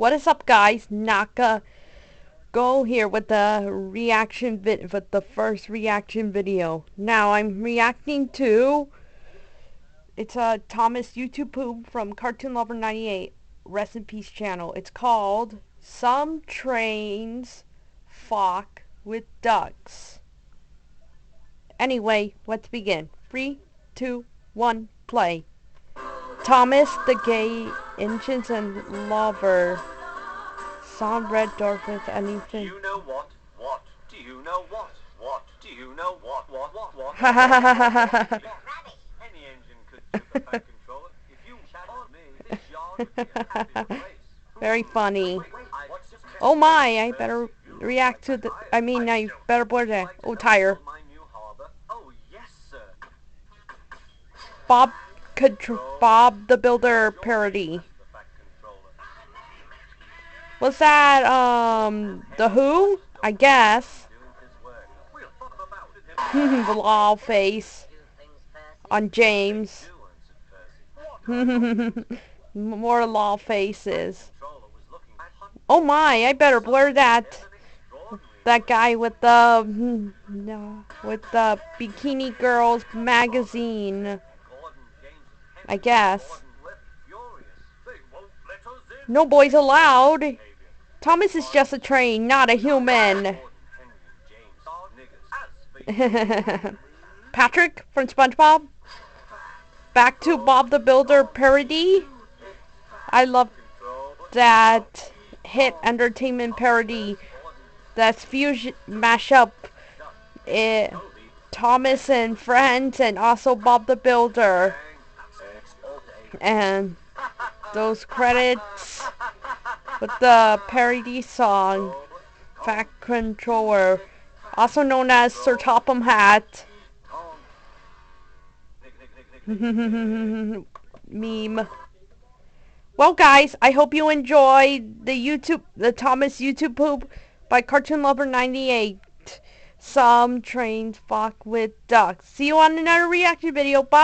What is up, guys? Naka Go here with the first reaction video. Now I'm reacting to Thomas YouTube poop from Cartoon Lover 98 Rest in Peace channel. It's called Some Trains Fock with Ducks. Anyway, let's begin. 3, 2, 1, play. Thomas the gay engines and lover. Some red dwarf with anything. Do you know what? What? Do you know what? What? Do you know what? What? Any engine could do the Fock controller. If you chat on me, this yard would be a happy place. Very funny. Oh my, I better react to the, I better blur that. Oh, tire. Oh, yes, sir. Bob the Builder parody. Was that, The Who? I guess. The lol face on James. More lol faces. Oh my, I better blur that. That guy with the Bikini Girls magazine. I guess. No boys allowed. Thomas is just a train, not a human. Patrick from SpongeBob. Back to Bob the Builder parody. I love that hit entertainment parody. That's fusion mashup. Thomas and Friends and also Bob the Builder. And those credits with the parody song Fock Controller, also known as Sir Topham Hatt. Meme. Well, guys, I hope you enjoyed the Thomas YouTube poop by Cartoon Lover 98. Some trains Fock with ducks. See you on another reaction video. Bye.